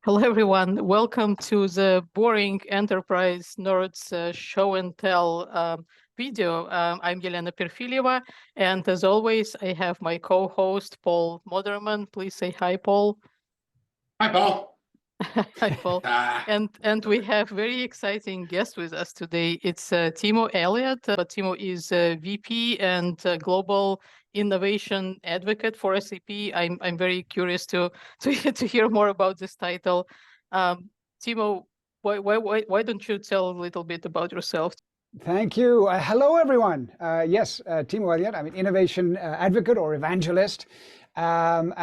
Hello, everyone. Welcome to the Boring Enterprise Nerds Show and Tell video. I'm Yelena Perfilieva, and as always, I have my co-host, Paul Moderman. Please say hi, Paul. Hi, Paul. Hi, Paul. And we have very exciting guest with us today. It's Timo Elliott. Timo is VP and Global Innovation Advocate for SAP. I'm very curious to hear more about this title. Timo, why don't you tell a little bit about yourself? Thank you. Hello, everyone. Yes, Timo Elliott. I'm an innovation advocate or evangelist. And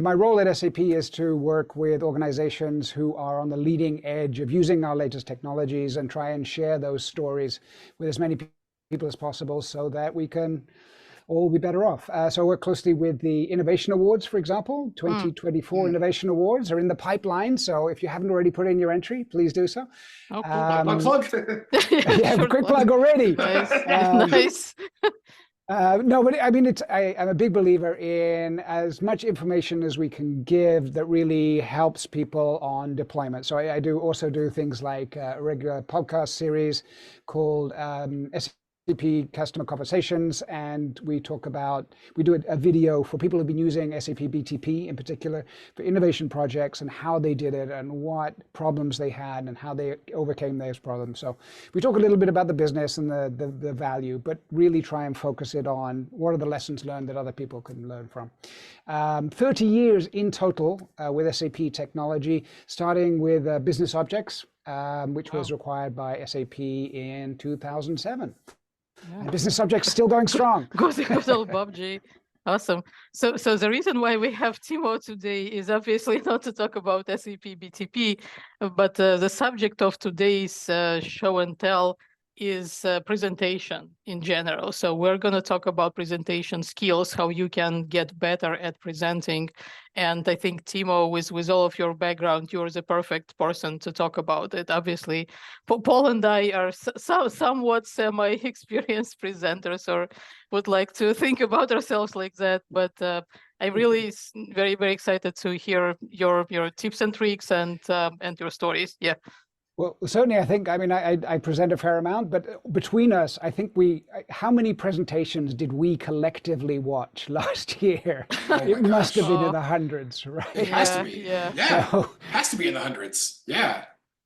my role at SAP is to work with organizations who are on the leading edge of using our latest technologies and try and share those stories with as many people as possible so that we can all be better off. So I work closely with the Innovation Awards, for example. 2024 Innovation Awards are in the pipeline. So if you haven't already put in your entry, please do so. Oh, cool. Plug. Yeah, Sure, quick plug already. Nice. Nice. No, but I mean, I'm a big believer in as much information as we can give that really helps people on deployment. So I also do things like a regular podcast series called SAP Customer Conversations, and we do a video for people who've been using SAP BTP in particular for innovation projects and how they did it and what problems they had and how they overcame those problems. So we talk a little bit about the business and the value, but really try and focus it on what are the lessons learned that other people can learn from. 30 years in total with SAP technology, starting with business objects, which was required by SAP in 2007. Yeah. Business Subject's still going strong. Good old Bob G. Awesome. So the reason why we have Timo today is obviously not to talk about SAP BTP, but the subject of today's show and tell is presentation in general. So we're going to talk about presentation skills, how you can get better at presenting. And I think, Timo, with all of your background, you're the perfect person to talk about it. Obviously, Paul and I are somewhat semi-experienced presenters, or would like to think about ourselves like that. But I'm really very, very excited to hear your tips and tricks and your stories. Yeah. Well, certainly, I present a fair amount, but between us, I think how many presentations did we collectively watch last year? It must have been in the hundreds, right? It has to be. Yeah. So, it has to be in the hundreds. Yeah.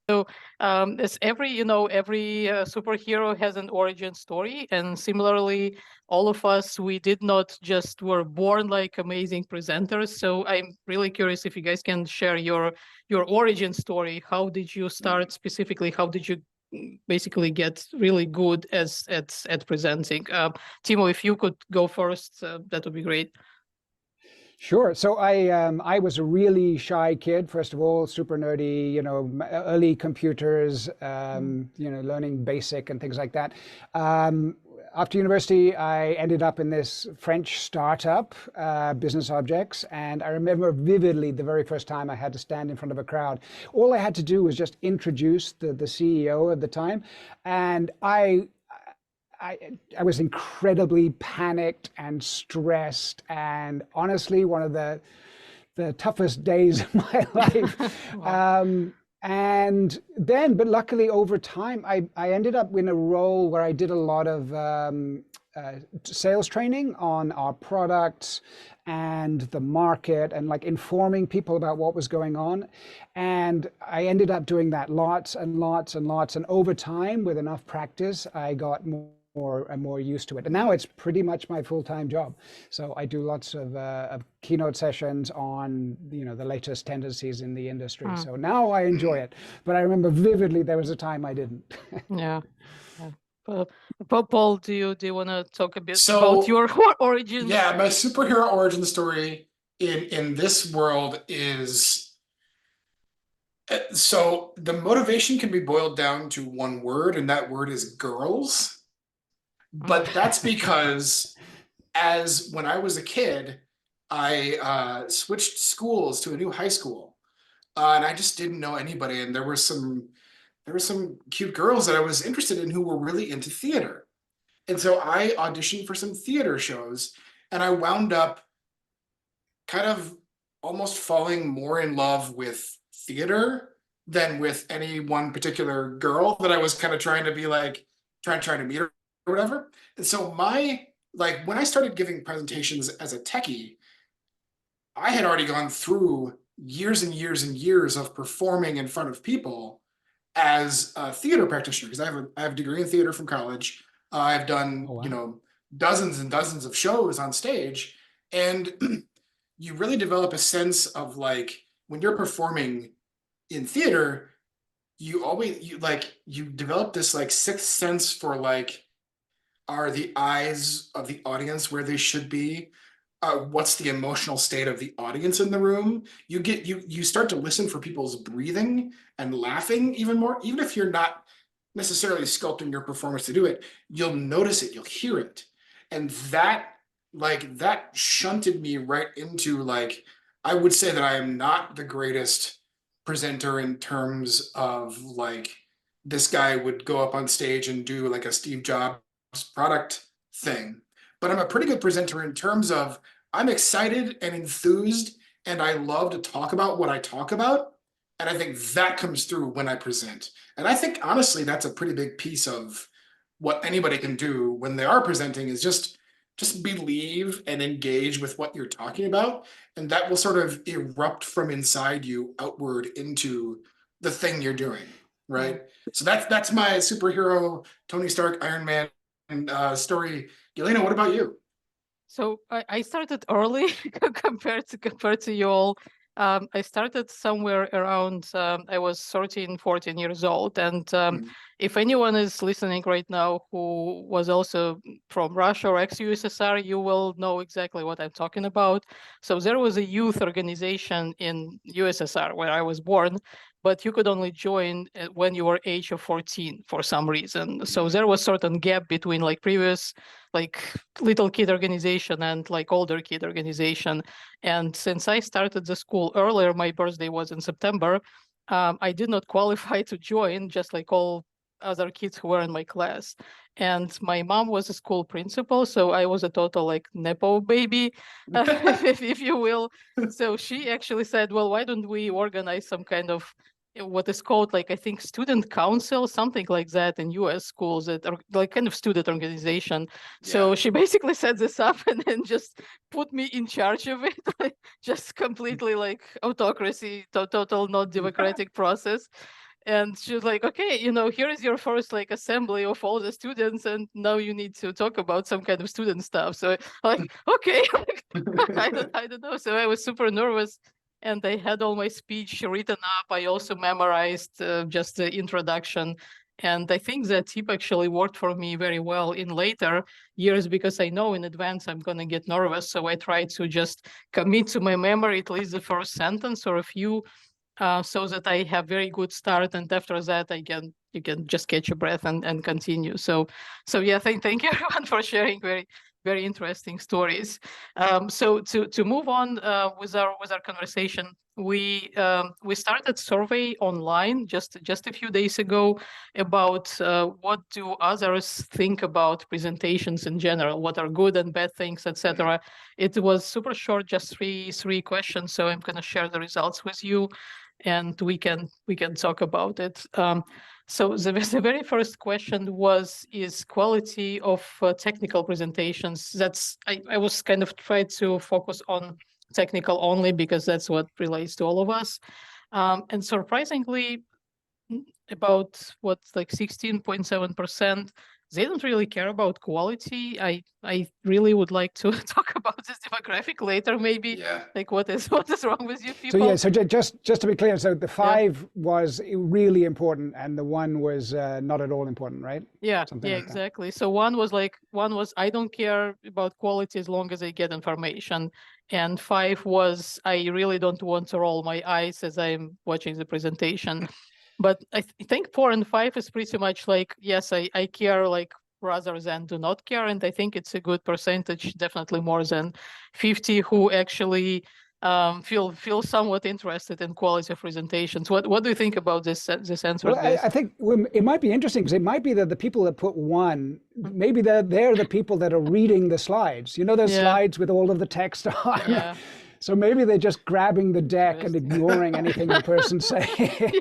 So as every superhero has an origin story, and similarly, all of us, we did not just were born like amazing presenters. So I'm really curious if you guys can share your origin story. How did you start specifically? How did you basically get really good at presenting? Timo, if you could go first, that would be great. Sure. So I was a really shy kid, first of all, super nerdy, early computers, learning BASIC and things like that. After university, I ended up in this French startup, Business Objects, and I remember vividly the very first time I had to stand in front of a crowd. All I had to do was just introduce the CEO at the time, and I was incredibly panicked and stressed, and honestly, one of the toughest days of my life. Wow. But luckily over time, I ended up in a role where I did a lot of sales training on our products and the market and like informing people about what was going on. And I ended up doing that lots and lots and lots. And over time, with enough practice, I got more used to it. And now it's pretty much my full-time job. So I do lots of keynote sessions on the latest tendencies in the industry. So now I enjoy it. But I remember vividly there was a time I didn't. Yeah. Paul, do you want to talk a bit about your origin? Yeah, my superhero origin story in this world is, so the motivation can be boiled down to one word, and that word is girls. But that's because when I was a kid, I switched schools to a new high school, and I just didn't know anybody. And there were some cute girls that I was interested in who were really into theater. And so I auditioned for some theater shows, and I wound up kind of almost falling more in love with theater than with any one particular girl that I was kind of trying to be like, trying to meet or whatever. And so when I started giving presentations as a techie, I had already gone through years and years and years of performing in front of people as a theater practitioner, because I have a degree in theater from college. I've done, Oh, wow. dozens and dozens of shows on stage, and you really develop a sense of like when you're performing in theater, you develop this like sixth sense for like, are the eyes of the audience where they should be? What's the emotional state of the audience in the room? You start to listen for people's breathing and laughing even more, even if you're not necessarily sculpting your performance to do it, you'll notice it, you'll hear it. And that shunted me right into like, I would say that I am not the greatest presenter in terms of like, this guy would go up on stage and do like a Steve Jobs product thing. But I'm a pretty good presenter in terms of I'm excited and enthused, and I love to talk about what I talk about. And I think that comes through when I present. And I think honestly, that's a pretty big piece of what anybody can do when they are presenting is just believe and engage with what you're talking about. And that will sort of erupt from inside you outward into the thing you're doing. Right. So that's my superhero, Tony Stark, Iron Man story. Yelena, what about you? So I started early compared to you all. I started somewhere around, I was 13, 14 years old. And if anyone is listening right now who was also from Russia or ex-USSR, you will know exactly what I'm talking about. So there was a youth organization in USSR where I was born, but you could only join when you were age of 14 for some reason. So there was certain gap between like previous like little kid organization and like older kid organization. And since I started the school earlier, my birthday was in September, I did not qualify to join, just like all other kids who were in my class. And my mom was a school principal, so I was a total like Nepo baby, if you will. So she actually said, well, why don't we organize some kind of what is called like I think student council, something like that in US schools that are like kind of student organization. So Yeah. she basically set this up and then just put me in charge of it, like, just completely like autocracy, total not democratic process. And she was like, okay, here is your first like assembly of all the students, and now you need to talk about some kind of student stuff. So like, okay, I don't know. So I was super nervous, and I had all my speech written up. I also memorized just the introduction. And I think that tip actually worked for me very well in later years because I know in advance I'm going to get nervous. So I try to just commit to my memory at least the first sentence or a few, so that I have very good start. And after that, you can just catch your breath and continue. So yeah, thank you everyone for sharing very interesting stories. So to move on with our conversation, we started survey online just a few days ago about what do others think about presentations in general, what are good and bad things, etc. It was super short, just three questions. So I'm going to share the results with you, and we can talk about it. So the very first question was, is quality of technical presentations? That's I was kind of trying to focus on technical only because that's what relates to all of us. And surprisingly, about like 16.7%, they don't really care about quality. I really would like to talk about this demographic later, maybe. Yeah. Like what is wrong with you So people? yeah, so just to be clear, so the 5 was really important and the 1 was not at all important, right? Yeah, Something yeah, like that. exactly. So one was I don't care about quality as long as I get information. And 5 was I really don't want to roll my eyes as I'm watching the presentation. But I think 4 and 5 is pretty much like, yes, I care like rather than do not care. And I think it's a good percentage, definitely more than 50 who actually feel somewhat interested in quality of presentations. What do you think about this answer? Well, I think it might be interesting because it might be that the people that put 1, maybe they're the people that are reading the slides. You know those Yeah. slides with all of the text on? Yeah. So maybe they're just grabbing the deck and ignoring anything the person's saying.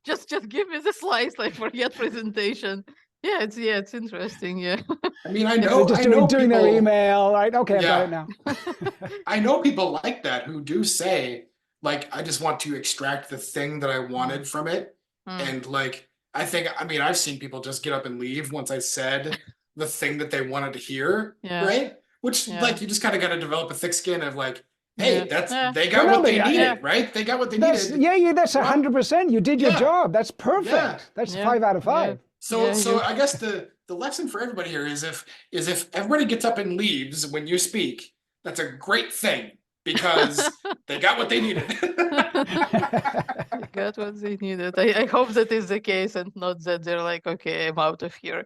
just give me the slides, like forget presentation. Yeah, it's interesting. Yeah. I mean, They're just doing people, their email, right? Okay, I've got yeah. it now. I know people like that who do say, like, I just want to extract the thing that I wanted from it. And like, I mean, I've seen people just get up and leave once I said the thing that they wanted to hear, right? Which like, you just kind of got to develop a thick skin of like, hey, they got what they needed, right? They got what they needed. Yeah, that's 100%. You did your job. That's perfect. Yeah. That's 5 out of 5. So I guess the lesson for everybody here is if everybody gets up and leaves when you speak, that's a great thing because they got what they needed. They got what they needed. I hope that is the case and not that they're like, okay, I'm out of here.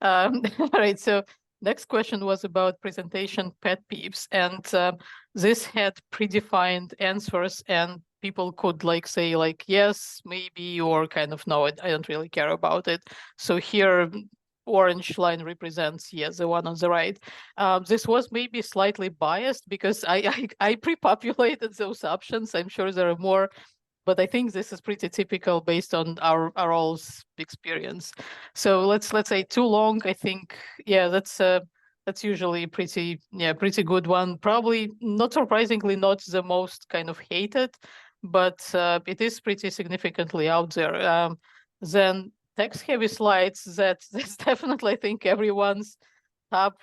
All right, so next question was about presentation pet peeves. And this had predefined answers and people could like say like, yes, maybe, or kind of, no, I don't really care about it. So here, orange line represents, yes, the one on the right. This was maybe slightly biased because I pre-populated those options. I'm sure there are more, but I think this is pretty typical based on our all's experience. So let's say too long. I think, yeah, that's usually pretty good one. Probably not surprisingly not the most kind of hated, but it is pretty significantly out there. Then text-heavy slides. That's definitely, I think, everyone's top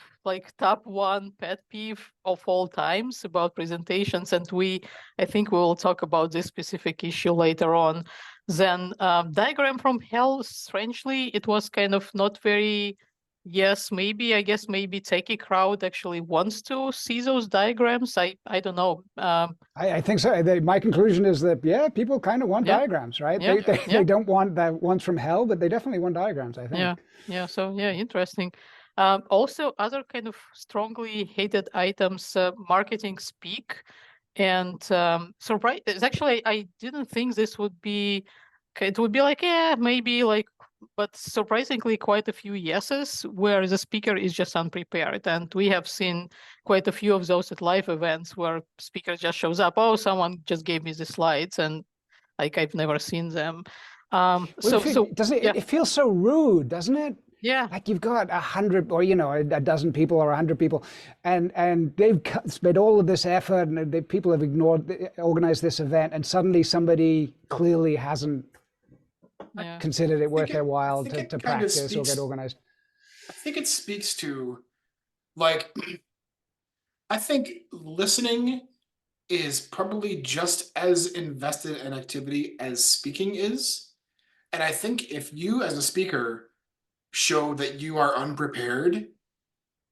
one pet peeve of all times about presentations, and I think we will talk about this specific issue later on. Then diagram from hell, strangely, it was kind of not very, yes, maybe, I guess maybe techie crowd actually wants to see those diagrams. I don't know. I think so. My conclusion is that, yeah, people kind of want diagrams, right? They don't want the ones from hell, but they definitely want diagrams, I think. Yeah. So yeah, interesting. Also, other kind of strongly hated items, marketing speak, and surprise. Actually, I didn't think this would be. It would be like, yeah, maybe like, but surprisingly, quite a few yeses where the speaker is just unprepared, and we have seen quite a few of those at live events where speaker just shows up. Oh, someone just gave me the slides, and like I've never seen them. It feels so rude, doesn't it? Yeah. Like you've got 100 or, a dozen people or 100 people and they've spent all of this effort and people have organized this event, and suddenly somebody clearly hasn't considered it worth their while to practice or get organized. I think it speaks to, like, I think listening is probably just as invested an activity as speaking is. And I think if you as a speaker show that you are unprepared,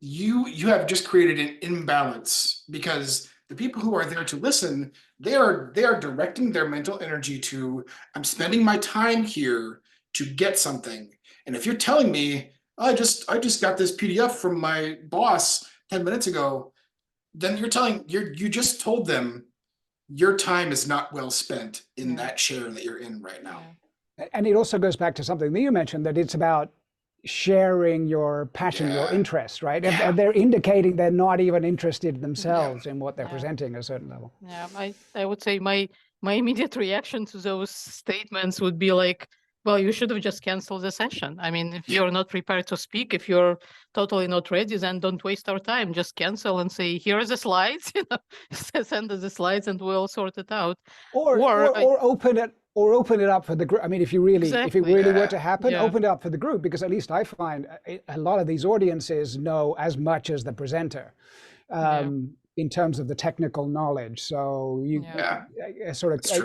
you have just created an imbalance, because the people who are there to listen, they are directing their mental energy to, I'm spending my time here to get something. And if you're telling me, I just got this PDF from my boss 10 minutes ago, then you just told them your time is not well spent in that chair that you're in right now. And it also goes back to something that you mentioned, that it's about sharing your passion, your interest, right? And they're indicating they're not even interested themselves in what they're presenting at a certain level. Yeah, I would say my immediate reaction to those statements would be like, well, you should have just canceled the session. I mean, if you're not prepared to speak, if you're totally not ready, then don't waste our time. Just cancel and say, here are the slides, send us the slides and we'll sort it out. Or open it up for the group. I mean, if it really were to happen, open it up for the group, because at least I find a lot of these audiences know as much as the presenter in terms of the technical knowledge. So you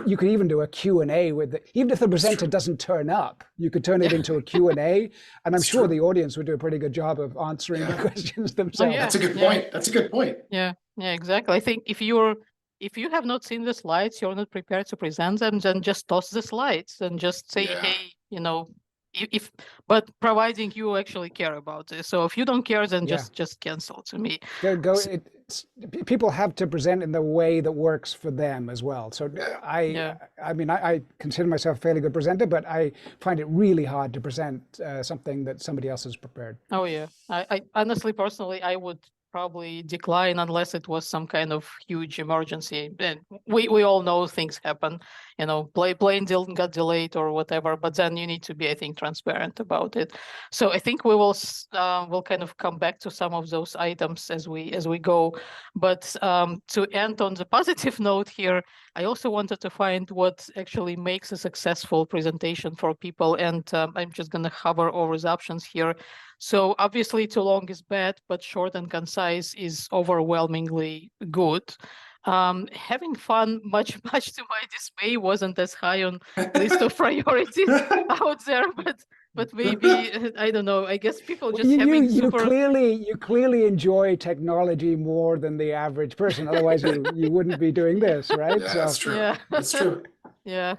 you could even do a Q&A with even if the presenter doesn't turn up, you could turn it into a Q&A, and I'm sure the audience would do a pretty good job of answering the questions themselves. That's a good point. That's a good point. Yeah, exactly. I think if you have not seen the slides, you're not prepared to present them, then just toss the slides and just say, hey, but providing you actually care about this. So if you don't care, then just cancel to me. People have to present in the way that works for them as well. So I mean, I consider myself a fairly good presenter, but I find it really hard to present something that somebody else has prepared. Oh yeah, I honestly, personally, I would probably decline unless it was some kind of huge emergency. And we all know things happen, plane got delayed or whatever, but then you need to be, I think, transparent about it. So I think we will kind of come back to some of those items as we go. But to end on the positive note here, I also wanted to find what actually makes a successful presentation for people. And I'm just going to hover over the options here. So obviously too long is bad, but short and concise is overwhelmingly good. Having fun, much to my dismay, wasn't as high on list of priorities out there, but maybe I don't know. I guess people just having super. You clearly enjoy technology more than the average person. Otherwise, you wouldn't be doing this, right? Yeah, that's true. Yeah, that's true. Yeah.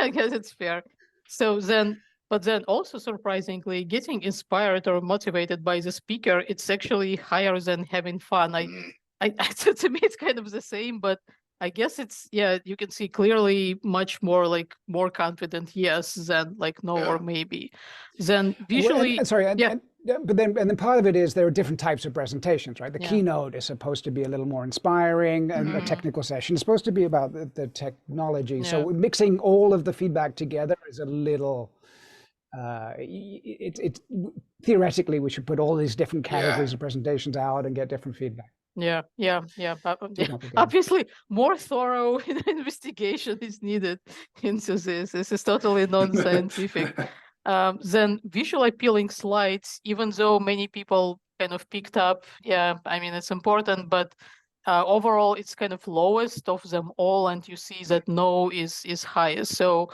I guess it's fair. So then. But then also surprisingly, getting inspired or motivated by the speaker, it's actually higher than having fun. To me, it's kind of the same, but I guess it's, you can see clearly much more more confident yes than no or maybe. Then visually, but then part of it is there are different types of presentations, right? The keynote is supposed to be a little more inspiring, and a technical session is supposed to be about the technology. So mixing all of the feedback together is a little. Theoretically, we should put all these different categories of presentations out and get different feedback. Yeah. Obviously, more thorough investigation is needed into this. This is totally non-scientific. Then visual appealing slides, even though many people kind of picked up, I mean, it's important, but overall, it's kind of lowest of them all, and you see that no is highest. So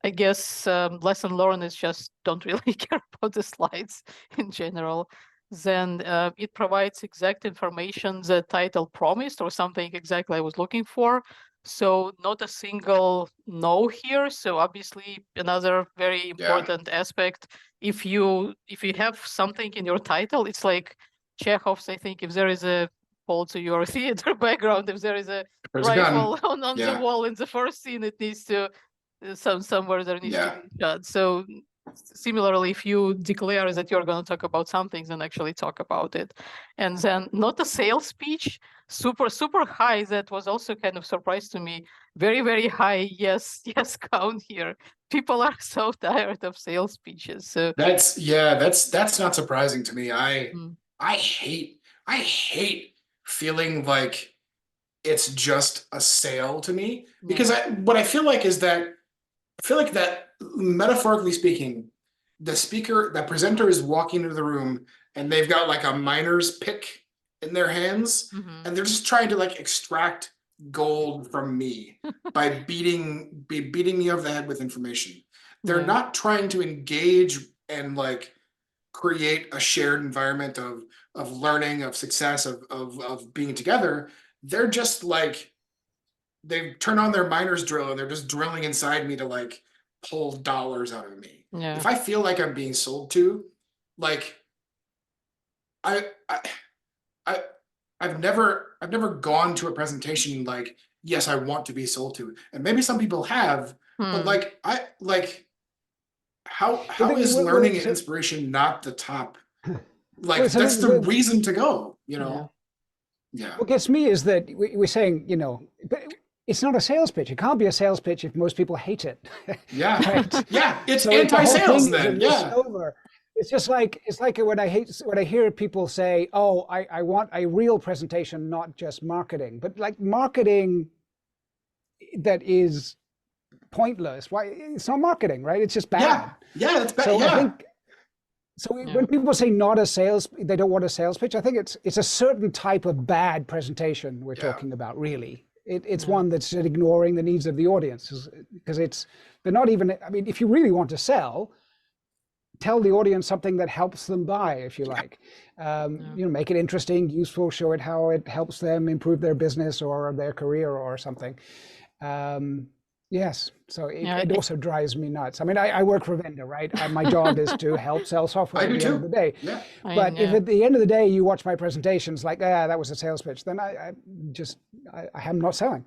I guess lesson learned is just don't really care about the slides in general. Then it provides exact information the title promised or something exactly I was looking for. So not a single no here. So obviously another very important aspect. If you have something in your title, it's like Chekhov's, I think, if there is a call to your theater background, if there is a rifle on the wall in the first scene, it needs to somewhere there needs to be shot. So similarly, if you declare that you're going to talk about something, then actually talk about it. And then not a sales pitch, super high. That was also kind of surprise to me. Very, very high yes count here. People are so tired of sales pitches. So that's not surprising to me. I hate feeling like it's just a sale to me, because what I feel like is that metaphorically speaking, that presenter is walking into the room and they've got like a miner's pick in their hands, and they're just trying to extract gold from me by beating me over the head with information. They're not trying to engage and create a shared environment of learning, of success, of being together. They're just they turn on their miner's drill and they're just drilling inside me to pull dollars out of me. If I feel like I'm being sold to, I've never gone to a presentation yes, I want to be sold to, and maybe some people have, but how is learning and inspiration not the top? That's the reason to go, What gets me is that we're saying, it's not a sales pitch. It can't be a sales pitch if most people hate it. Right? It's so anti-sales then. It's just it's like when I hear people say, "Oh, I want a real presentation, not just marketing," but marketing that is pointless. Why? It's not marketing, right? It's just bad. That's bad. So I think. When people say not a sales, they don't want a sales pitch. I think it's a certain type of bad presentation we're talking about. Really, it's one that's ignoring the needs of the audience, because they're not even. I mean, if you really want to sell, tell the audience something that helps them buy, if you like. Make it interesting, useful, show it how it helps them improve their business or their career or something. Yes. So Yeah, it also drives me nuts. I mean, I work for a vendor, right? My job is to help sell software I at do the end of the too. day. Yeah. But if yeah. at the end of the day you watch my presentations like, that was a sales pitch, then I am not selling.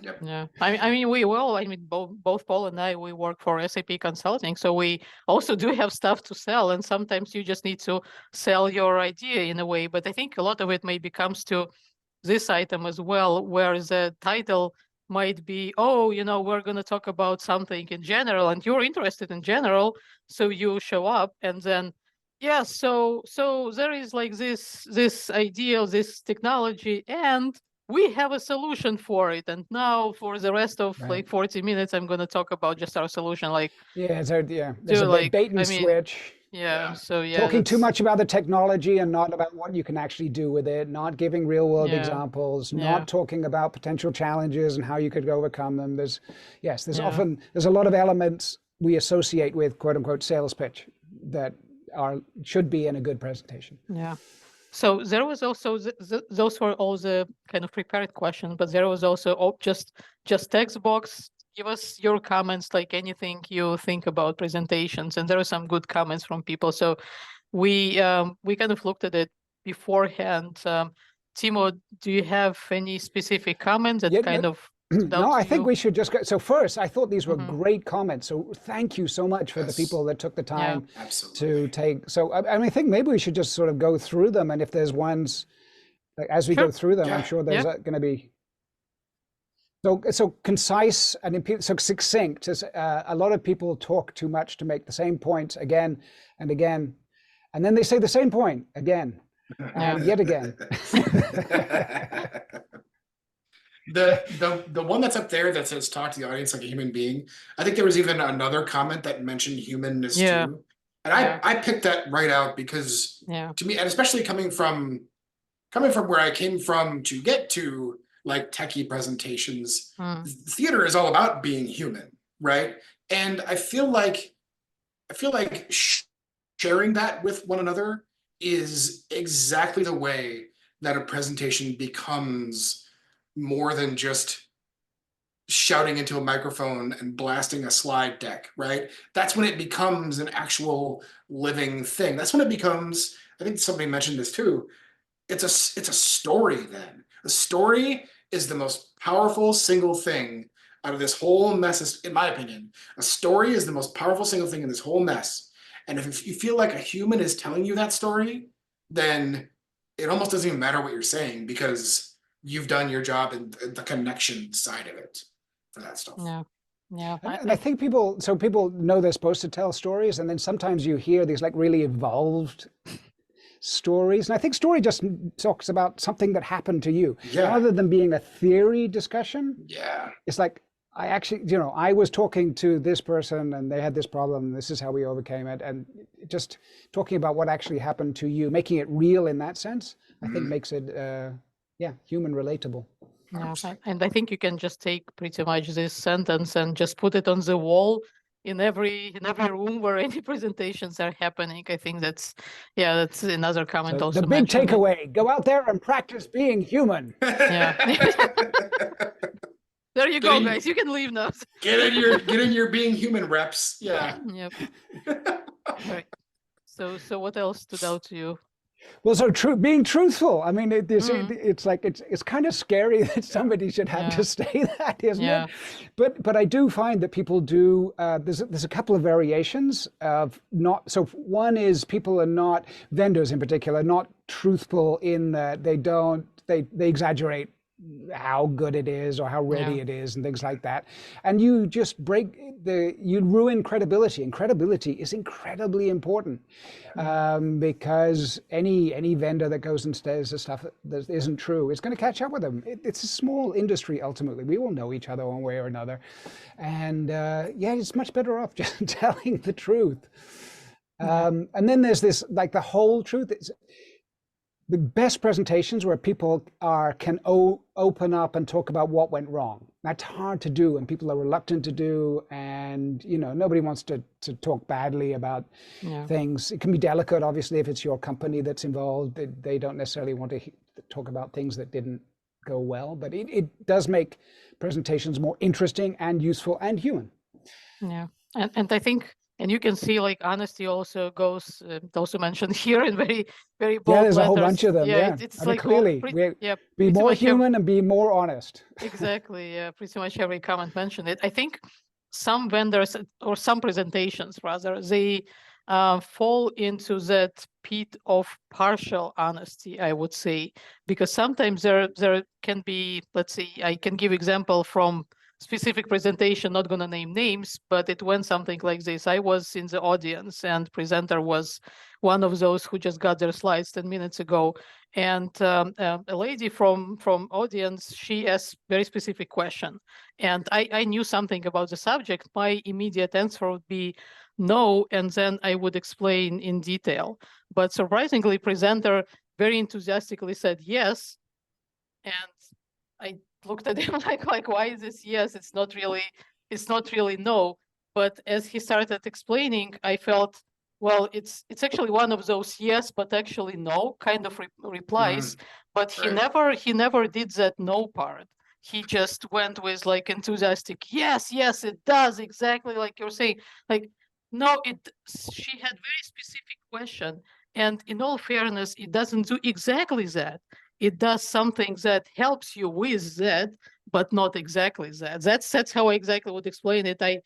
Yep. Yeah, I mean, I mean, both Paul and I, we work for SAP Consulting, so we also do have stuff to sell, and sometimes you just need to sell your idea in a way. But I think a lot of it maybe comes to this item as well, where the title might be, oh, we're going to talk about something in general, and you're interested in general, so you show up, and then, yeah, so there is like this idea, this technology, and we have a solution for it. And now for the rest of Right. like 40 minutes, I'm going to talk about just our solution. Like, Yeah. So there's do a like, bait and I mean, switch. yeah. Yeah. So yeah, Talking too that's, much about the technology and not about what you can actually do with it, not giving real world yeah, examples, yeah, not talking about potential challenges and how you could overcome them. There's yeah. there's a lot of elements we associate with quote unquote sales pitch that should be in a good presentation. Yeah. So there was also those were all the kind of prepared questions, but there was also just text box. Give us your comments, like anything you think about presentations, and there are some good comments from people. So we kind of looked at it beforehand. Timo, do you have any specific comments that Yeah, kind of stood no, out I to think you? we should just go. So first, I thought these were Mm-hmm. great comments. So thank you so much for the Yes. people that took the Yeah. time Absolutely. to take. So I mean, I think maybe we should just sort of go through them, and if there's ones, like, as we go Sure. through them, I'm Yeah. sure there's Yep. going to be so concise and so succinct. As a lot of people talk too much to make the same point again and again, and then they say the same point again and yet again. The one that's up there that says talk to the audience like a human being. I think there was even another comment that mentioned humanness Yeah. too. And Yeah. I picked that right out because Yeah. to me, and especially coming from where I came from to get to like techie presentations, Mm. theater is all about being human, right? And I feel like sharing that with one another is exactly the way that a presentation becomes more than just shouting into a microphone and blasting a slide deck, right? That's when it becomes an actual living thing. That's when it becomes, I think somebody mentioned this too, it's a story then. A story is the most powerful single thing out of this whole mess, in my opinion. A story is the most powerful single thing in this whole mess. And if you feel like a human is telling you that story, then it almost doesn't even matter what you're saying because you've done your job in the connection side of it for that stuff. Yeah. Yeah. And I think people know they're supposed to tell stories, and then sometimes you hear these like really evolved stories. And I think story just talks about something that happened to you, Yeah. rather than being a theory discussion. Yeah. It's like, I actually, I was talking to this person and they had this problem, and this is how we overcame it. And just talking about what actually happened to you, making it real in that sense, I think makes it, human relatable. Yeah, and I think you can just take pretty much this sentence and just put it on the wall in every room where any presentations are happening. I think that's another comment So also the big mentioned. takeaway: go out there and practice being human. Yeah. There you go, guys. You can leave now. Get in your being human reps. Yeah. Yep. Right. So what else stood out to you? Well, so being truthful. I mean, it's like it's kind of scary that somebody should have to say that, isn't it? But I do find that people do. There's a couple of variations of not. So one is people are not, vendors in particular, not truthful in that they exaggerate how good it is or how ready it is and things like that, and you just you ruin credibility, and credibility is incredibly important, because any vendor that goes and says the stuff that isn't true is going to catch up with them. It's a small industry ultimately. We all know each other one way or another, and it's much better off just telling the truth. And then there's this, like, the whole truth. The best presentations where people can open up and talk about what went wrong. That's hard to do, and people are reluctant to do, and nobody wants to talk badly about things. It can be delicate, obviously, if it's your company that's involved. They don't necessarily want to talk about things that didn't go well, but it does make presentations more interesting and useful and human. Yeah, and I think, and you can see like honesty also goes, also mentioned here in very, very bold Yeah, there's a whole letters. bunch of them. Yeah, it's I mean, like all, clearly, be pretty more much human and be more honest. exactly. Yeah, pretty much every comment mentioned it. I think some vendors or some presentations rather, they fall into that pit of partial honesty, I would say, because sometimes there can be, let's say, I can give example from specific presentation, not going to name names, but it went something like this. I was in the audience and presenter was one of those who just got their slides 10 minutes ago. And a lady from audience, she asked very specific question. And I knew something about the subject. My immediate answer would be no, and then I would explain in detail. But surprisingly, presenter very enthusiastically said yes. And I looked at him like, why is this yes? It's not really no. But as he started explaining, I felt, well, it's actually one of those yes, but actually no kind of replies. But he never did that no part. He just went with like enthusiastic, yes, it does, exactly like you're saying. Like, no, she had very specific question. And in all fairness, it doesn't do exactly that. It does something that helps you with that, but not exactly that. That's how I exactly would explain it. I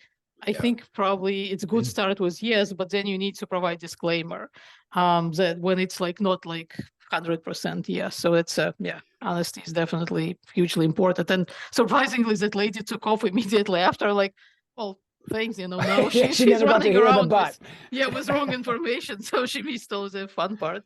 think probably it's good start with yes, but then you need to provide disclaimer that when it's like not like 100% yes. So it's honesty is definitely hugely important. And surprisingly, that lady took off immediately after, like, well, thanks, now Yeah, she's never got to running hear the around but. with wrong information, so she missed all the fun part.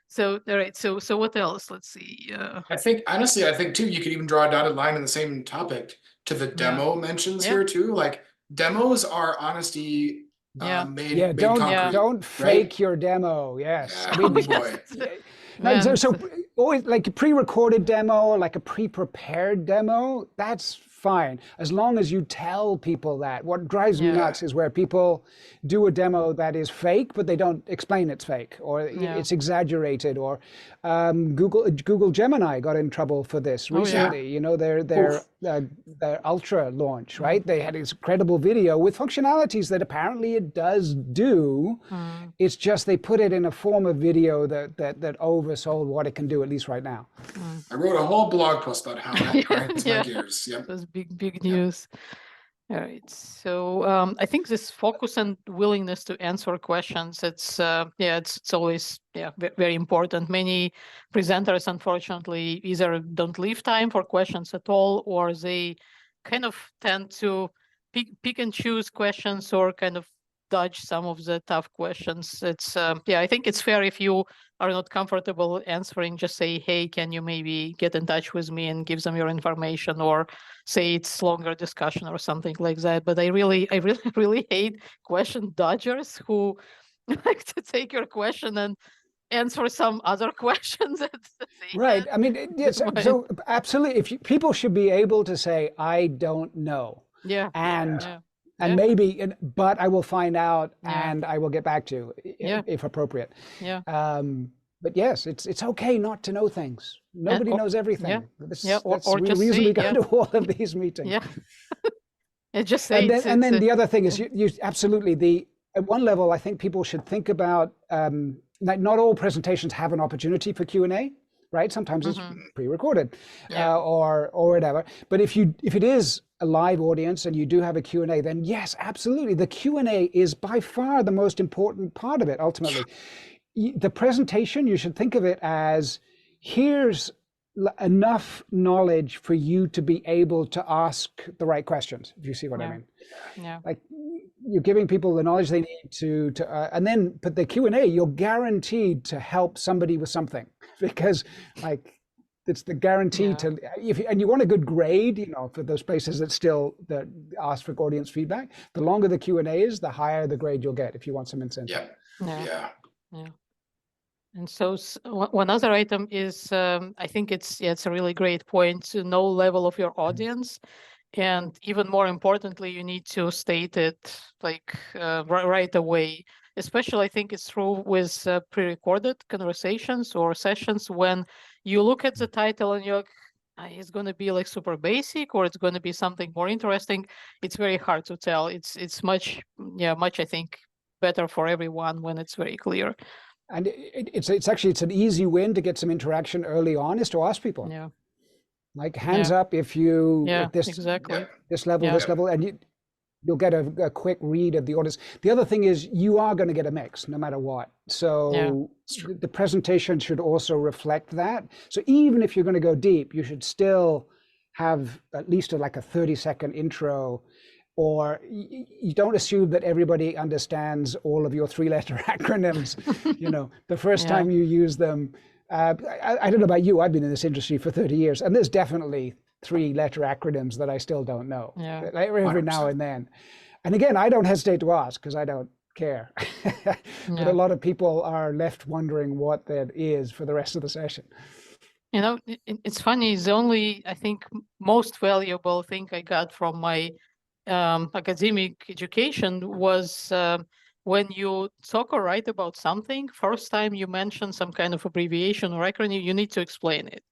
So all right, so what else? Let's see. I think honestly, too, you could even draw a dotted line in the same topic to the demo mentions here too. Like demos are honesty made concrete. Don't fake your demo. Yes, I mean, boy. So always like a pre-recorded demo or like a pre-prepared demo, that's fine as long as you tell people that. What drives me nuts is where people do a demo that is fake, but they don't explain it's fake or it's exaggerated. Or Google Gemini got in trouble for this recently. You know, their Ultra launch, right? They had this incredible video with functionalities that apparently it does do. It's just they put it in a form of video that oversold what it can do, at least right now. I wrote a whole blog post about how that grinds my gears. Yep. That's big news. All right. So I think this focus and willingness to answer questions, it's always very important. Many presenters, unfortunately, either don't leave time for questions at all, or they kind of tend to pick and choose questions or kind of dodge some of the tough questions. It's I think it's fair if you are not comfortable answering, just say, hey, can you maybe get in touch with me and give them your information, or say it's longer discussion or something like that. But I really hate question dodgers who like to take your question and answer some other questions that right. I mean, yes. So absolutely, people should be able to say, I don't know. And maybe, but I will find out and I will get back to you if appropriate. But yes, it's okay not to know things. Nobody knows everything. We usually go to all of these meetings. Just say and then the other thing is you absolutely at one level I think people should think about not all presentations have an opportunity for Q&A. Right? Sometimes it's pre-recorded or whatever. But if it is a live audience and you do have a Q&A, then yes, absolutely. The Q&A is by far the most important part of it, ultimately. The presentation, you should think of it as, here's enough knowledge for you to be able to ask the right questions, if you see what I mean. Like, you're giving people the knowledge they need to and then, but the Q&A, you're guaranteed to help somebody with something, because like it's the guarantee to, and you want a good grade, for those places that ask for audience feedback, the longer the Q&A is, the higher the grade you'll get if you want some incentive. Yeah. And so one other item is, I think it's a really great point, to know level of your audience. And even more importantly, you need to state it like right away. Especially, I think it's true with pre-recorded conversations or sessions, when you look at the title and you're like, it's going to be like super basic or it's going to be something more interesting. It's very hard to tell. It's much, I think, better for everyone when it's very clear. And it's actually an easy win to get some interaction early on is to ask people. Yeah. Like hands up if you at this exactly. this level, and you'll get a quick read of the audience. The other thing is you are going to get a mix no matter what. So the presentation should also reflect that. So even if you're going to go deep, you should still have at least like a 30-second intro, or you don't assume that everybody understands all of your 3-letter acronyms, the first time you use them. I don't know about you, I've been in this industry for 30 years, and there's definitely 3-letter acronyms that I still don't know every now and then. And again, I don't hesitate to ask because I don't care. But a lot of people are left wondering what that is for the rest of the session. It's funny. The only, I think, most valuable thing I got from my academic education was when you talk or write about something, first time you mention some kind of abbreviation or acronym, you need to explain it.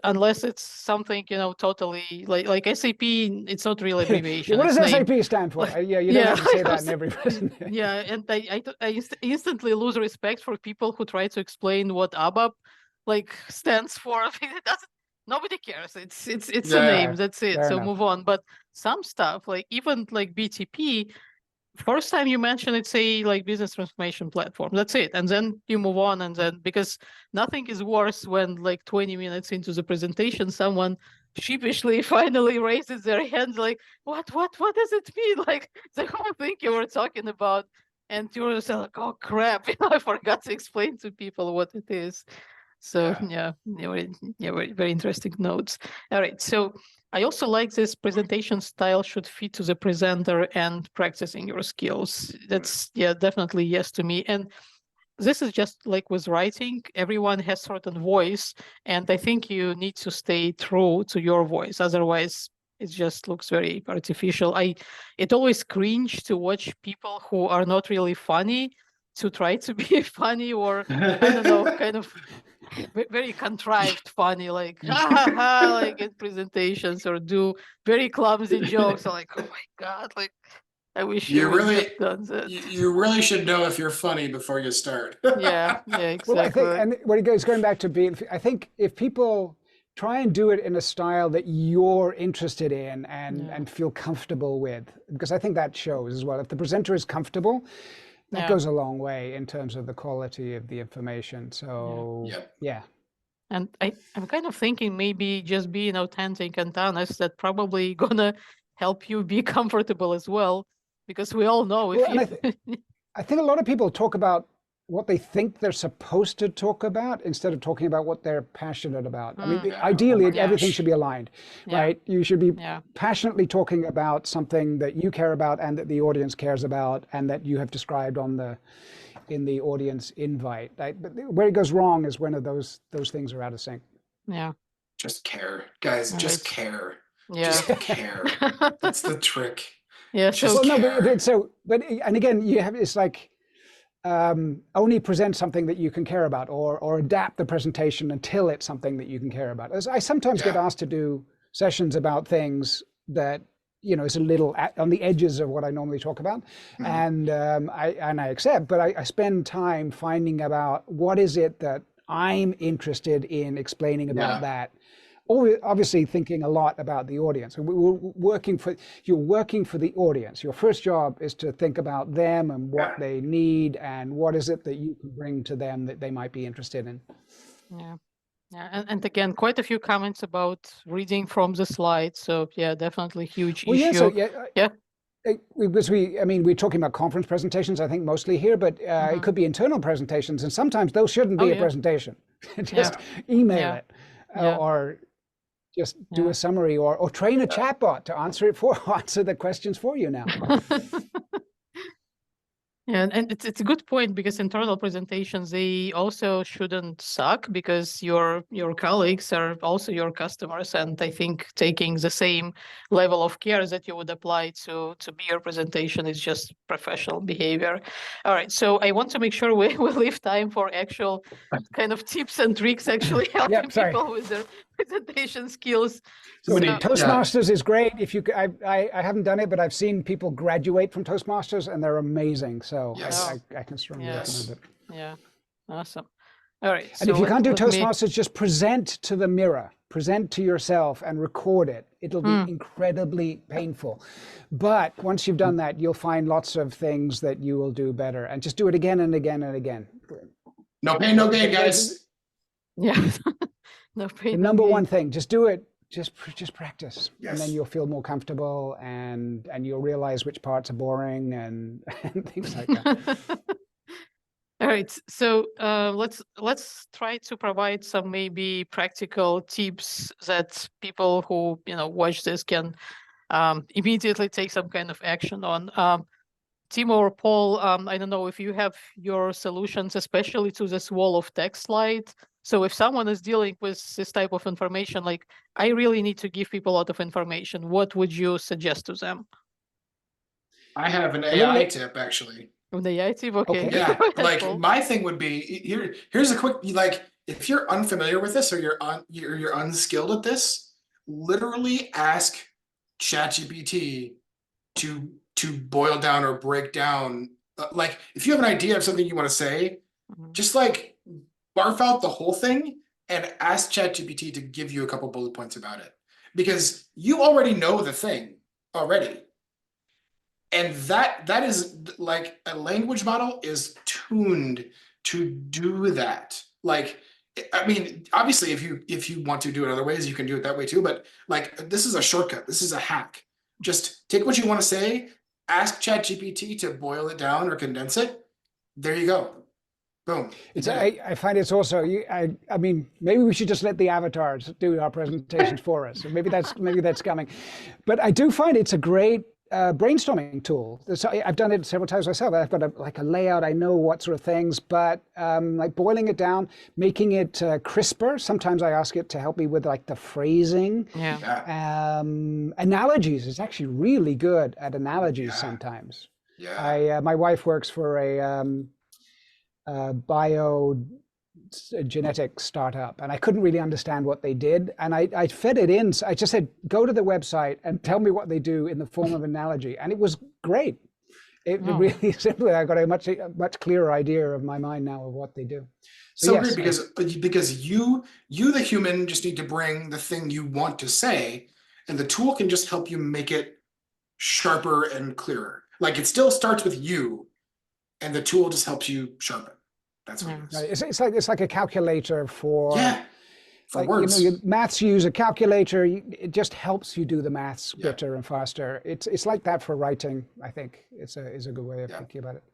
Unless it's something, totally like SAP, it's not really abbreviation. What does SAP stand for? You don't have to say that in every presentation. Yeah, and I instantly lose respect for people who try to explain what ABAP stands for. Nobody cares. It's a name. That's it. So move on. But some stuff, even BTP, first time you mention it, say business transformation platform. That's it. And then you move on. And then because nothing is worse when 20 minutes into the presentation, someone sheepishly finally raises their hand what does it mean? The whole thing you were talking about. And you're just like, oh crap, I forgot to explain to people what it is. So very, very interesting notes. All right. So I also like this presentation style should fit to the presenter and practicing your skills. That's definitely yes to me. And this is just like with writing, everyone has certain voice, and I think you need to stay true to your voice. Otherwise, it just looks very artificial. It always cringe to watch people who are not really funny to try to be funny, or I don't know, kind of very contrived funny, like in presentations, or do very clumsy jokes. I'm like, oh my god, I wish you really done that. You really should know if you're funny before you start. Yeah, exactly. Well, I think, and when it goes going back to being, I think if people try and do it in a style that you're interested in and feel comfortable with, because I think that shows as well. If the presenter is comfortable, that goes a long way in terms of the quality of the information. So, And I'm kind of thinking maybe just being authentic and honest, that probably gonna help you be comfortable as well, because we all know if I think a lot of people talk about what they think they're supposed to talk about instead of talking about what they're passionate about. I mean, ideally, everything should be aligned, right? You should be passionately talking about something that you care about and that the audience cares about and that you have described in the audience invite. Right? But where it goes wrong is when those things are out of sync. Yeah. Just care, guys. Just care. Yeah. Just care. That's the trick. Yeah. Just care. But again, you have, it's like, only present something that you can care about, or adapt the presentation until it's something that you can care about. As I sometimes get asked to do sessions about things that, is a little on the edges of what I normally talk about. And I accept, but I spend time finding about what is it that I'm interested in explaining about that. Obviously thinking a lot about the audience. You're working for the audience. Your first job is to think about them and what they need and what is it that you can bring to them that they might be interested in. Yeah, and again, quite a few comments about reading from the slides. So definitely huge issue. Because we're talking about conference presentations, I think mostly here, but it could be internal presentations, and sometimes those shouldn't be a presentation. Just email it, or just do a summary, or train a chatbot to answer the questions for you now. And it's a good point, because internal presentations, they also shouldn't suck, because your colleagues are also your customers, and I think taking the same level of care that you would apply to be your presentation is just professional behavior. All right, so I want to make sure we leave time for actual kind of tips and tricks, actually helping people with their presentation skills. So Yeah. Toastmasters is great. If you, I haven't done it, but I've seen people graduate from Toastmasters, and they're amazing. So Yes. I can strongly Yes. recommend it. Yeah, awesome. All right. And if you can't do let me- Toastmasters, just present to the mirror, present to yourself, and record it. It'll be incredibly painful, but once you've done that, you'll find lots of things that you will do better. And just do it again and again and again. No pain, no gain, guys. Yeah. No pain, The no number gain. one thing, just do it. Just practice, Yes. and then you'll feel more comfortable, and you'll realize which parts are boring and things like that. All right, so let's try to provide some maybe practical tips that people who watch this can immediately take some kind of action on. Timo or Paul, I don't know if you have your solutions, especially to this wall of text slide. So if someone is dealing with this type of information, like I really need to give people a lot of information, what would you suggest to them? I have an AI tip actually. From the AI tip, okay. Yeah, Go ahead, like Paul. my thing would be here's a quick, like, if you're unfamiliar with this or you're unskilled at this, literally ask ChatGPT to boil down or break down. Like if you have an idea of something you want to say, just like barf out the whole thing and ask ChatGPT to give you a couple bullet points about it, because you already know the thing already. And that is like a language model is tuned to do that. Like, I mean, obviously, if you want to do it other ways, you can do it that way too. But like, this is a shortcut. This is a hack. Just take what you want to say, ask ChatGPT to boil it down or condense it. There you go. Boom. I find it's also, I mean, maybe we should just let the avatars do our presentations for us. So maybe that's coming. But I do find it's a great brainstorming tool. So I've done it several times myself. I've got a layout. I know what sort of things, but like boiling it down, making it crisper. Sometimes I ask it to help me with like the phrasing. Yeah. Analogies is actually really good at analogies sometimes. Yeah. My wife works for a genetic startup, and I couldn't really understand what they did, and I fed it in. I just said, go to the website and tell me what they do in the form of analogy, and it was great. It really simply, I got a much clearer idea of my mind now of what they do. So yes, great, because you the human just need to bring the thing you want to say, and the tool can just help you make it sharper and clearer. Like it still starts with you, and the tool just helps you sharpen. That's what it is. It's like a calculator for for words. Maths, you use a calculator. It just helps you do the maths better and faster. It's like that for writing. I think is a good way of thinking about it.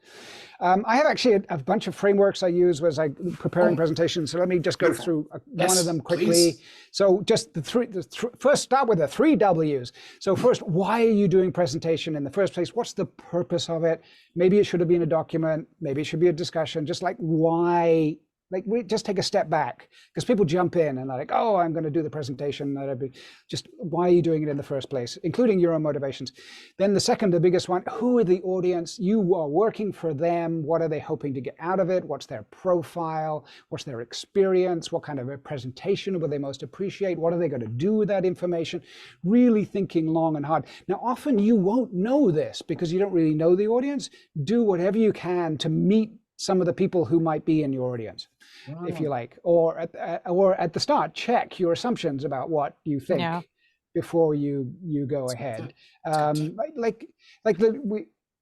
I have actually a bunch of frameworks I use as I preparing presentations. So let me just go through one of them quickly. Please. So just first start with the 3 W's. So first, why are you doing presentation in the first place? What's the purpose of it? Maybe it should have been a document. Maybe it should be a discussion. Just like why. Like we just take a step back, because people jump in and they're like, oh, I'm going to do the presentation. Just why are you doing it in the first place, including your own motivations. Then the second, the biggest one, who are the audience? You are working for them. What are they hoping to get out of it? What's their profile? What's their experience? What kind of a presentation will they most appreciate? What are they going to do with that information? Really thinking long and hard. Now, often you won't know this because you don't really know the audience. Do whatever you can to meet some of the people who might be in your audience, if you like, or at the start, check your assumptions about what you think before you go ahead.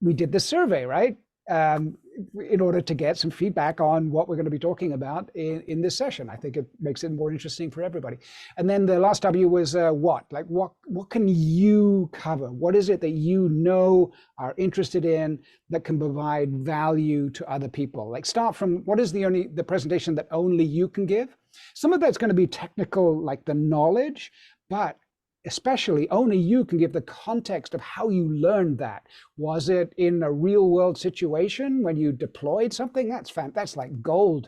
We did this survey, right? In order to get some feedback on what we're going to be talking about in this session. I think it makes it more interesting for everybody. And then the last W was what? Like what can you cover? What is it that you know are interested in that can provide value to other people? Like start from what is the presentation that only you can give? Some of that's going to be technical, like the knowledge, but especially only you can give the context of how you learned that. Was it in a real world situation when you deployed something? That's like gold,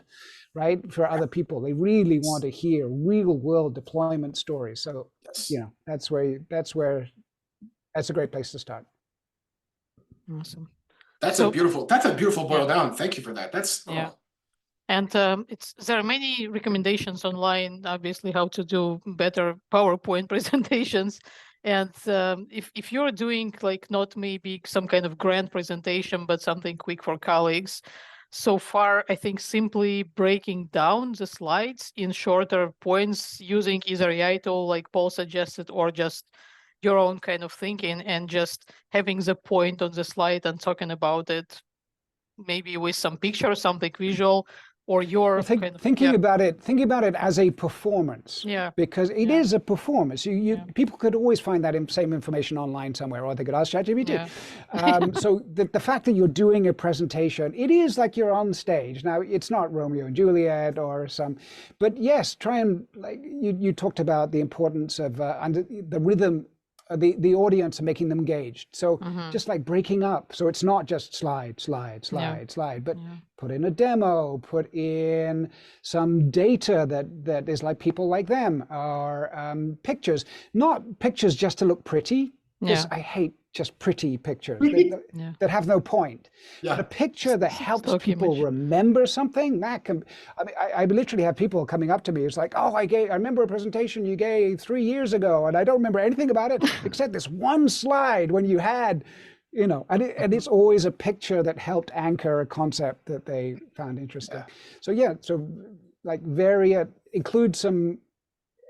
right? For other people, they really want to hear real world deployment stories. So that's a great place to start. Awesome. That's a beautiful boil down. Thank you for that. That's And there are many recommendations online, obviously, how to do better PowerPoint presentations. And if you're doing like not maybe some kind of grand presentation, but something quick for colleagues, so far, I think simply breaking down the slides in shorter points using either AI tool like Paul suggested, or just your own kind of thinking, and just having the point on the slide and talking about it, maybe with some picture, something visual, or your kind of thinking about it as a performance. Yeah. Because it is a performance. People could always find that same information online somewhere, or they could ask ChatGPT. Yeah. So the fact that you're doing a presentation, it is like you're on stage. Now, it's not Romeo and Juliet or but yes, try and, like you talked about the importance of the rhythm, the audience, and making them engaged. So just like breaking up, so it's not just slide, but put in a demo, put in some data that is like people like them, or pictures, not pictures just to look pretty, because I hate just pretty pictures that have no point. But a picture that helps people remember something, that can, I mean, I literally have people coming up to me. It's like, oh, I remember a presentation you gave 3 years ago, and I don't remember anything about it except this one slide when you had, and it's always a picture that helped anchor a concept that they found interesting. So so like vary it, include some.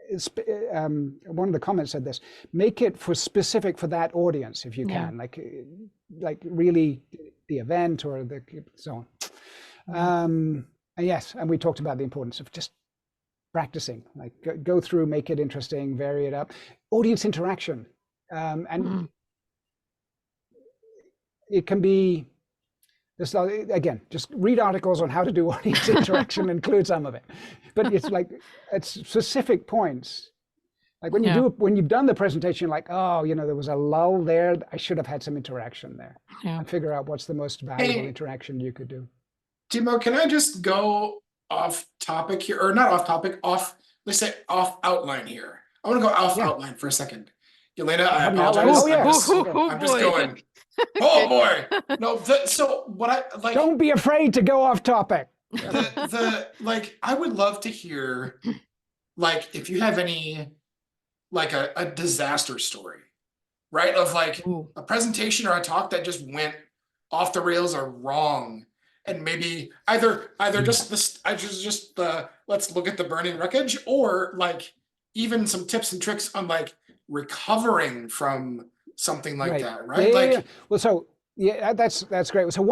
One of the comments said this: make it specific for that audience if you can, like really the event or the so on. And yes, and we talked about the importance of just practicing, like go through, make it interesting, vary it up, audience interaction, and it can be. This, again, just read articles on how to do audience interaction, include some of it, but it's specific points. Like when you've done the presentation, like, oh, there was a lull there. I should have had some interaction there, and figure out what's the most valuable interaction you could do. Timo, can I just go off topic here, or not off topic, let's say off outline here. I want to go off outline for a second. Elena, I apologize. I'm just going. Oh boy! No, so what I like. Don't be afraid to go off topic. I would love to hear, like, if you have any, like a disaster story, right? Of like a presentation or a talk that just went off the rails or wrong, and maybe either just let's look at the burning wreckage, or like even some tips and tricks on like recovering from something like that, right? Well, so that's great. So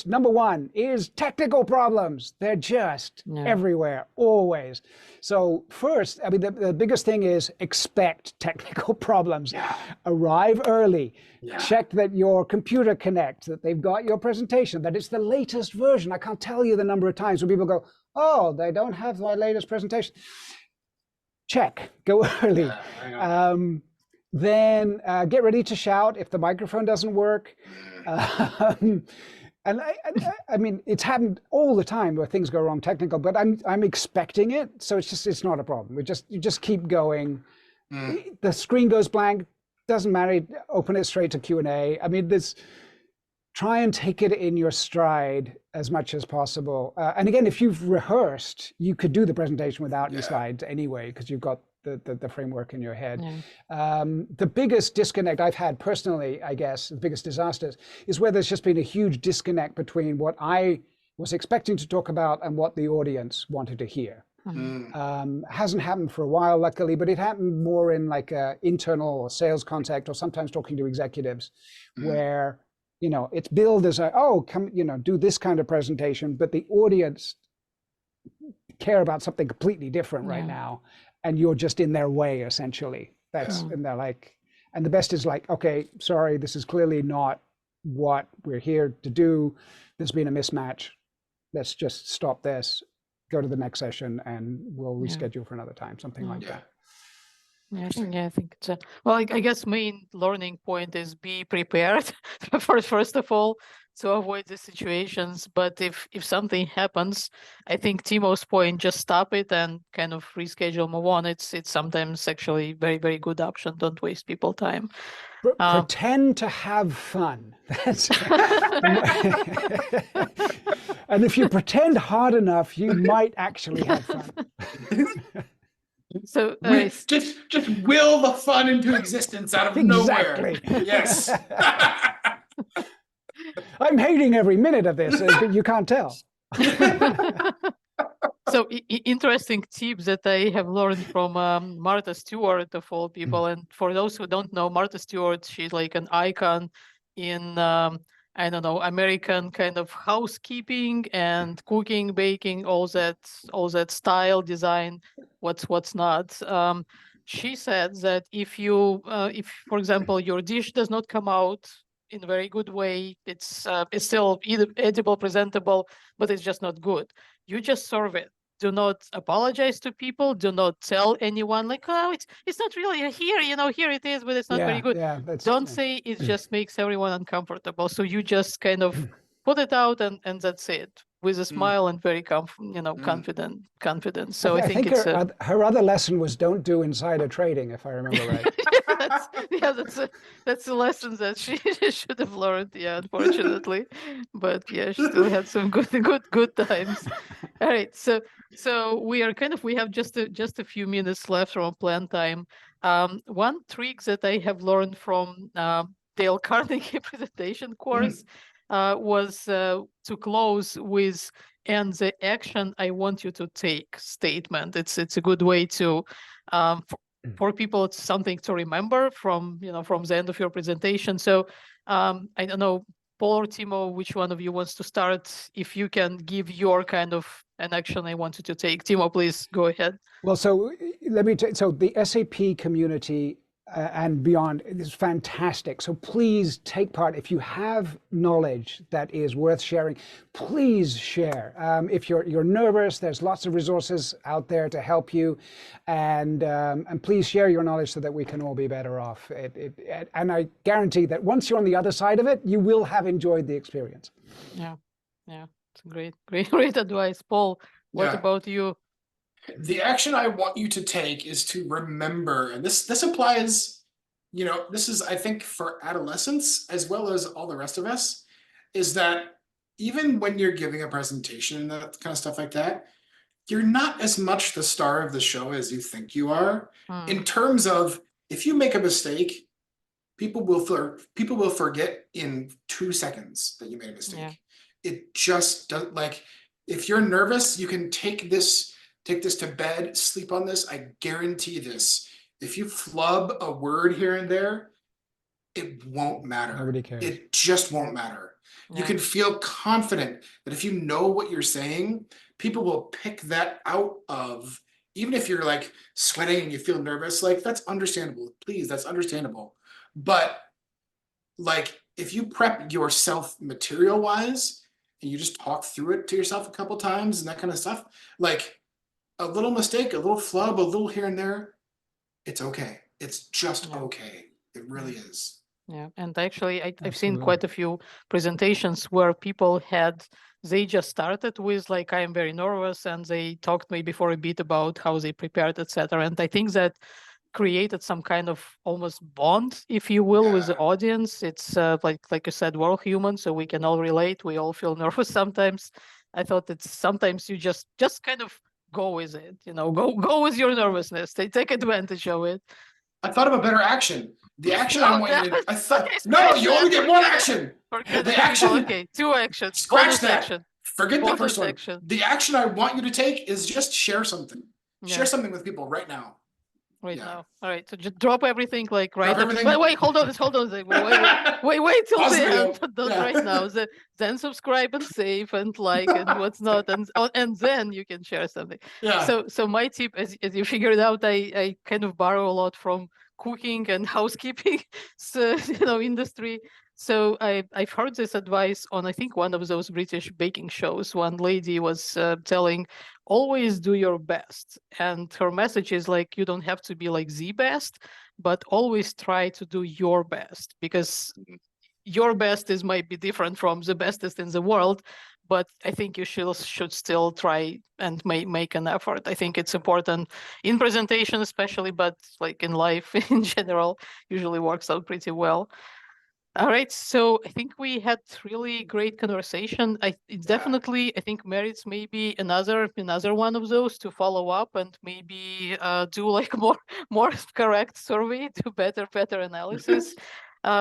number one is technical problems. They're just everywhere, always. So first, I mean, the biggest thing is expect technical problems. Arrive early. Check that your computer connects, that they've got your presentation, that it's the latest version. I can't tell you the number of times when people go, oh, they don't have my latest presentation. Check, go early. Then get ready to shout if the microphone doesn't work. And I mean, it's happened all the time where things go wrong technical, but I'm expecting it, so it's not a problem. You just keep going. The screen goes blank, doesn't matter. Open it straight to Q&A. I mean, try and take it in your stride as much as possible. And again, if you've rehearsed, you could do the presentation without any slides anyway, because you've got the framework in your head. The biggest disconnect I've had personally, I guess, the biggest disasters, is where there's just been a huge disconnect between what I was expecting to talk about and what the audience wanted to hear. Hasn't happened for a while, luckily, but it happened more in like a internal or sales contact, or sometimes talking to executives, where it's billed as come, do this kind of presentation, but the audience care about something completely different right now, and you're just in their way, essentially. And they're like, and the best is like, okay, sorry, this is clearly not what we're here to do. There's been a mismatch. Let's just stop this, go to the next session, and we'll reschedule for another time, something like that. I think it's I guess main learning point is be prepared first of all, to avoid the situations. But if something happens, I think Timo's point, just stop it and kind of reschedule, move on. It's sometimes actually very, very good option. Don't waste people time. Pretend to have fun. That's and if you pretend hard enough, you might actually have fun. So just will the fun into existence out of Exactly. nowhere. Yes. I'm hating every minute of this, but you can't tell. So interesting tips that I have learned from Martha Stewart, of all people. And for those who don't know, Martha Stewart, she's like an icon in I don't know, American kind of housekeeping and cooking, baking, all that style, design, what's not. She said that if for example your dish does not come out in a very good way, it's still either edible, presentable, but it's just not good. You just serve it. Do not apologize to people. Do not tell anyone like, oh, it's not really here, here it is, but it's not very good. Yeah, Don't say it just makes everyone uncomfortable. So you just kind of put it out and that's it, with a smile and very confident. So I think it's her other lesson was don't do insider trading, if I remember right. that's a lesson that she should have learned. Yeah, unfortunately, but yeah, she still had some good times. All right, so we have just a few minutes left from plan time. One trick that I have learned from Dale Carnegie presentation course was to close with "and the action I want you to take" statement. It's a good way to for people, it's something to remember from the end of your presentation. So I don't know, Paul or Timo, which one of you wants to start? If you can give your kind of an action I want you to take. Timo, please go ahead. Well, so let me so the SAP community and beyond is fantastic. So please take part. If you have knowledge that is worth sharing, please share. If you're nervous, there's lots of resources out there to help you, and please share your knowledge so that we can all be better off. And I guarantee that once you're on the other side of it, you will have enjoyed the experience. Yeah, it's great advice, Paul. What about you? The action I want you to take is to remember, and this applies, this is, I think, for adolescents as well as all the rest of us, is that even when you're giving a presentation and that kind of stuff like that, you're not as much the star of the show as you think you are. In terms of, if you make a mistake, people will forget in 2 seconds that you made a mistake. Yeah. It just doesn't, like, if you're nervous, you can take this to bed, sleep on this. I guarantee this. If you flub a word here and there, it won't matter. Nobody cares. It just won't matter. Yeah. You can feel confident that if you know what you're saying, people will pick that out of, even if you're like sweating and you feel nervous, like that's understandable. Please, that's understandable. But like, if you prep yourself material wise and you just talk through it to yourself a couple times and that kind of stuff, like, a little mistake, a little flub, a little here and there, it's okay. It's just okay. It really is. Yeah, and actually I've seen quite a few presentations where people they just started with like, I am very nervous, and they talked maybe for a bit about how they prepared, etc. And I think that created some kind of almost bond, if you will, with the audience. It's like you said, we're all human, so we can all relate. We all feel nervous sometimes. I thought that sometimes you just kind of go with it, go with your nervousness. Take advantage of it. I thought of a better action. The action I want you to, I thought, no, you only get one action. The action. Okay, 2 actions. Scratch that. Action. Forget the first one. Action. The action I want you to take is just share something. Yeah. Share something with people right now. Right now. All right. So just drop everything, like right. Wait, hold on. Wait till the end. But not right now. Then subscribe and save and like and what's not, and then you can share something. Yeah. So my tip, as you figured out, I kind of borrow a lot from cooking and housekeeping, industry. So I've heard this advice on, I think, one of those British baking shows. One lady was telling, always do your best. And her message is like, you don't have to be like the best, but always try to do your best. Because your best might be different from the bestest in the world, but I think you should still try and make an effort. I think it's important in presentation especially, but like in life in general, usually works out pretty well. All right, so I think we had really great conversation. It definitely, I think, merits maybe another one of those to follow up and maybe do like more correct survey, do better analysis.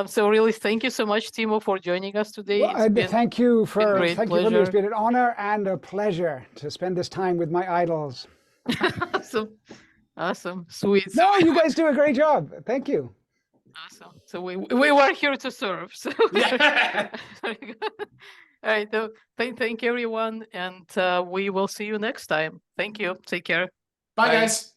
So really, thank you so much, Timo, for joining us today. Well, thank you for me. Pleasure. It's been an honor and a pleasure to spend this time with my idols. Awesome, sweet. No, you guys do a great job. Thank you. Awesome. So we were here to serve. So Yeah. all right. So thank you, everyone, and we will see you next time. Thank you. Take care. Bye, guys.